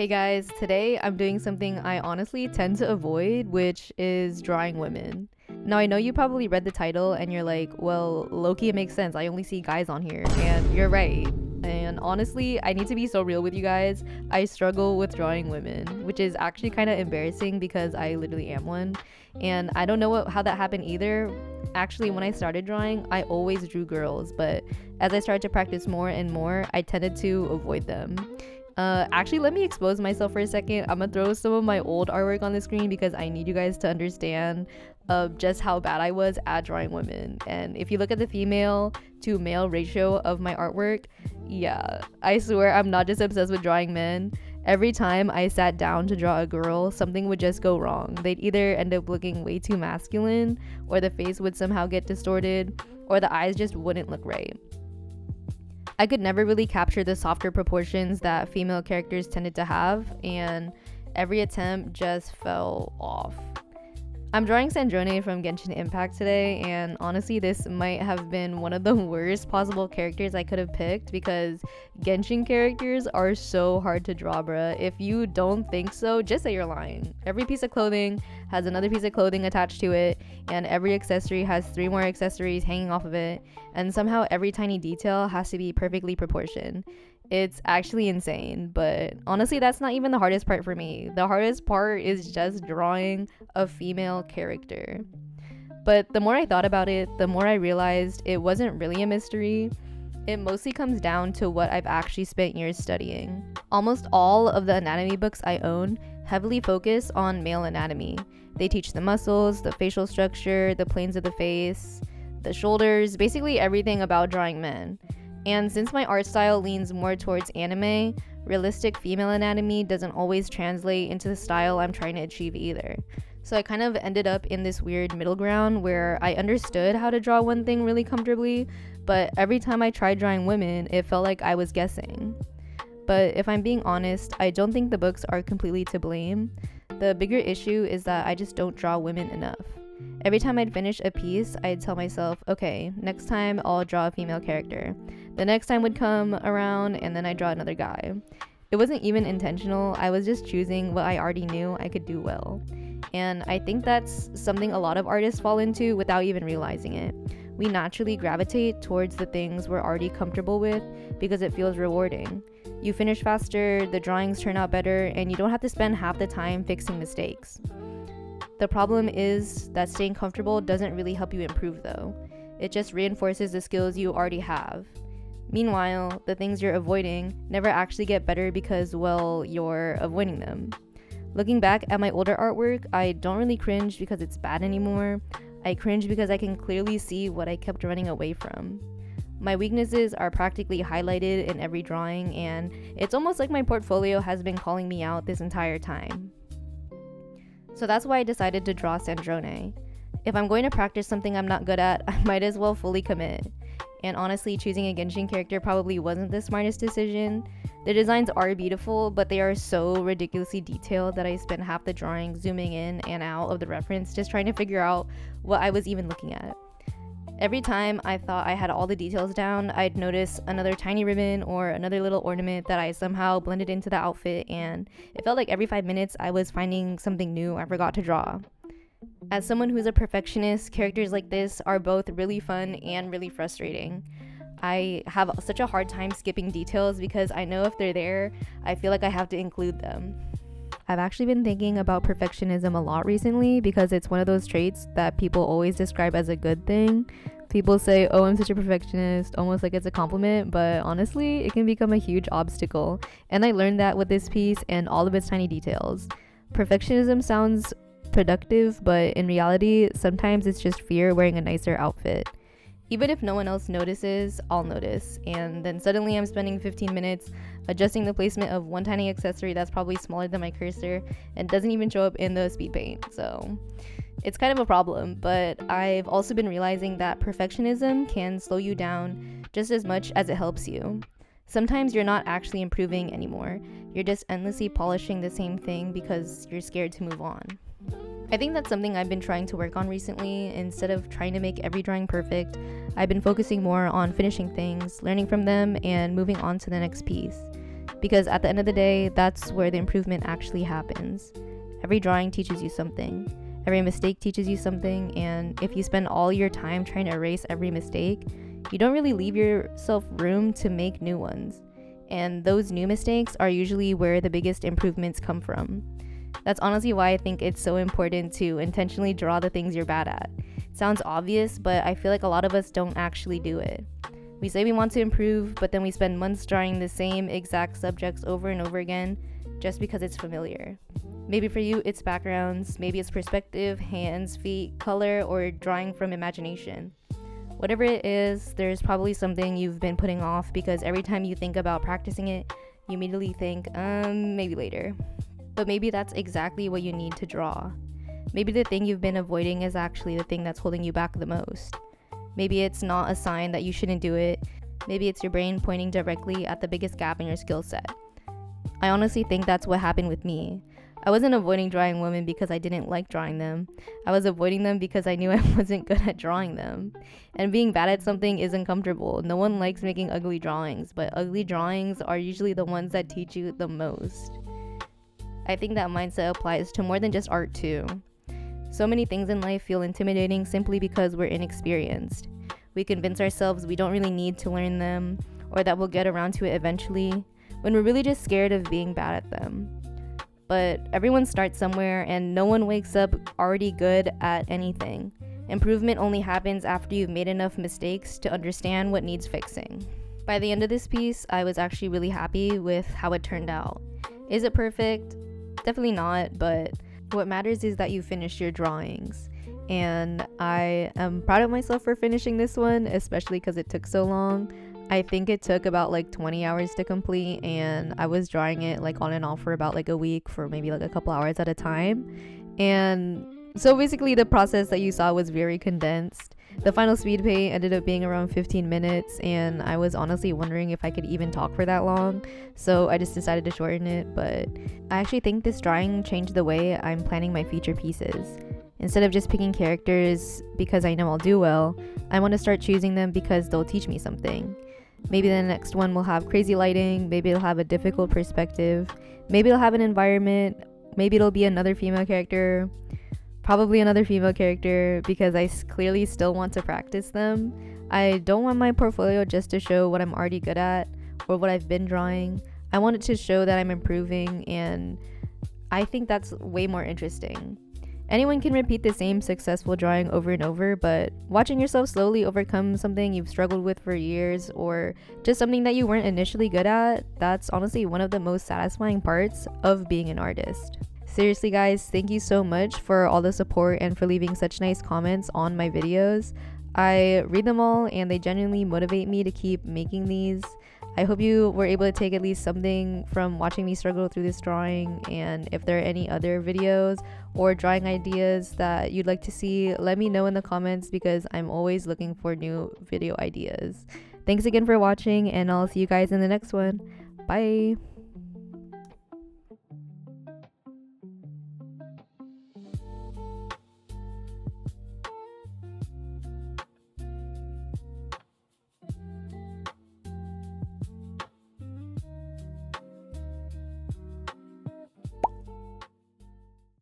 Hey guys, today I'm doing something I honestly tend to avoid, which is drawing women. Now, I know you probably read the title and you're like, well, Loki, it makes sense. I only see guys on here. And you're right. And honestly, I need to be so real with you guys. I struggle with drawing women, which is actually kind of embarrassing because I literally am one. And I don't know how that happened either. Actually, when I started drawing, I always drew girls, but as I started to practice more and more, I tended to avoid them. Actually, let me expose myself for a second. I'm gonna throw some of my old artwork on the screen because I need you guys to understand just how bad I was at drawing women. And if you look at the female to male ratio of my artwork, yeah, I swear I'm not just obsessed with drawing men. Every time I sat down to draw a girl, something would just go wrong. They'd either end up looking way too masculine, or the face would somehow get distorted, or the eyes just wouldn't look right. I could never really capture the softer proportions that female characters tended to have, and every attempt just fell off. I'm drawing Sandrone from Genshin Impact today, and honestly, this might have been one of the worst possible characters I could have picked because Genshin characters are so hard to draw, bruh. If you don't think so, just say you're lying. Every piece of clothing has another piece of clothing attached to it, and every accessory has 3 more accessories hanging off of it, and somehow every tiny detail has to be perfectly proportioned. It's actually insane, but honestly, that's not even the hardest part for me. The hardest part is just drawing a female character. But the more I thought about it, the more I realized it wasn't really a mystery. It mostly comes down to what I've actually spent years studying. Almost all of the anatomy books I own heavily focus on male anatomy. They teach the muscles, the facial structure, the planes of the face, the shoulders, basically everything about drawing men. And since my art style leans more towards anime, realistic female anatomy doesn't always translate into the style I'm trying to achieve either. So I kind of ended up in this weird middle ground where I understood how to draw one thing really comfortably, but every time I tried drawing women, it felt like I was guessing. But if I'm being honest, I don't think the books are completely to blame. The bigger issue is that I just don't draw women enough. Every time I'd finish a piece, I'd tell myself, okay, next time I'll draw a female character. The next time would come around and then I'd draw another guy. It wasn't even intentional, I was just choosing what I already knew I could do well. And I think that's something a lot of artists fall into without even realizing it. We naturally gravitate towards the things we're already comfortable with because it feels rewarding. You finish faster, the drawings turn out better, and you don't have to spend half the time fixing mistakes. The problem is that staying comfortable doesn't really help you improve though. It just reinforces the skills you already have. Meanwhile, the things you're avoiding never actually get better because, well, you're avoiding them. Looking back at my older artwork, I don't really cringe because it's bad anymore. I cringe because I can clearly see what I kept running away from. My weaknesses are practically highlighted in every drawing, and it's almost like my portfolio has been calling me out this entire time. So that's why I decided to draw Sandrone. If I'm going to practice something I'm not good at, I might as well fully commit. And honestly, choosing a Genshin character probably wasn't the smartest decision. The designs are beautiful, but they are so ridiculously detailed that I spent half the drawing zooming in and out of the reference just trying to figure out what I was even looking at. Every time I thought I had all the details down, I'd notice another tiny ribbon or another little ornament that I somehow blended into the outfit, and it felt like every 5 minutes I was finding something new I forgot to draw. As someone who's a perfectionist, characters like this are both really fun and really frustrating. I have such a hard time skipping details because I know if they're there, I feel like I have to include them. I've actually been thinking about perfectionism a lot recently because it's one of those traits that people always describe as a good thing. People say, oh, I'm such a perfectionist, almost like it's a compliment, but honestly, it can become a huge obstacle. And I learned that with this piece and all of its tiny details. Perfectionism sounds productive, but in reality, sometimes it's just fear wearing a nicer outfit. Even if no one else notices, I'll notice, and then suddenly I'm spending 15 minutes adjusting the placement of one tiny accessory that's probably smaller than my cursor and doesn't even show up in the speed paint. So it's kind of a problem, but I've also been realizing that perfectionism can slow you down just as much as it helps you. Sometimes you're not actually improving anymore. You're just endlessly polishing the same thing because you're scared to move on. I think that's something I've been trying to work on recently. Instead of trying to make every drawing perfect, I've been focusing more on finishing things, learning from them, and moving on to the next piece. Because at the end of the day, that's where the improvement actually happens. Every drawing teaches you something. Every mistake teaches you something, and if you spend all your time trying to erase every mistake, you don't really leave yourself room to make new ones. And those new mistakes are usually where the biggest improvements come from. That's honestly why I think it's so important to intentionally draw the things you're bad at. It sounds obvious, but I feel like a lot of us don't actually do it. We say we want to improve, but then we spend months drawing the same exact subjects over and over again just because it's familiar. Maybe for you, it's backgrounds, maybe it's perspective, hands, feet, color, or drawing from imagination. Whatever it is, there's probably something you've been putting off because every time you think about practicing it, you immediately think, maybe later. But maybe that's exactly what you need to draw. Maybe the thing you've been avoiding is actually the thing that's holding you back the most. Maybe it's not a sign that you shouldn't do it. Maybe it's your brain pointing directly at the biggest gap in your skill set. I honestly think that's what happened with me. I wasn't avoiding drawing women because I didn't like drawing them. I was avoiding them because I knew I wasn't good at drawing them. And being bad at something isn't comfortable. No one likes making ugly drawings, but ugly drawings are usually the ones that teach you the most. I think that mindset applies to more than just art too. So many things in life feel intimidating simply because we're inexperienced. We convince ourselves we don't really need to learn them, or that we'll get around to it eventually, when we're really just scared of being bad at them. But everyone starts somewhere, and no one wakes up already good at anything. Improvement only happens after you've made enough mistakes to understand what needs fixing. By the end of this piece, I was actually really happy with how it turned out. Is it perfect? Definitely not, but what matters is that you finished your drawings. And I am proud of myself for finishing this one, especially because it took so long. I think it took about like 20 hours to complete, and I was drawing it like on and off for about like a week for maybe like a couple hours at a time. And so basically the process that you saw was very condensed. The final speed paint ended up being around 15 minutes, and I was honestly wondering if I could even talk for that long, so I just decided to shorten it. But I actually think this drawing changed the way I'm planning my future pieces. Instead of just picking characters because I know I'll do well, I want to start choosing them because they'll teach me something. Maybe the next one will have crazy lighting, maybe it'll have a difficult perspective, maybe it'll have an environment, maybe it'll be another female character, probably another female character, because I clearly still want to practice them. I don't want my portfolio just to show what I'm already good at or what I've been drawing. I want it to show that I'm improving, and I think that's way more interesting. Anyone can repeat the same successful drawing over and over, but watching yourself slowly overcome something you've struggled with for years, or just something that you weren't initially good at, that's honestly one of the most satisfying parts of being an artist. Seriously guys, thank you so much for all the support and for leaving such nice comments on my videos. I read them all and they genuinely motivate me to keep making these. I hope you were able to take at least something from watching me struggle through this drawing, and if there are any other videos or drawing ideas that you'd like to see, let me know in the comments because I'm always looking for new video ideas. Thanks again for watching, and I'll see you guys in the next one. Bye!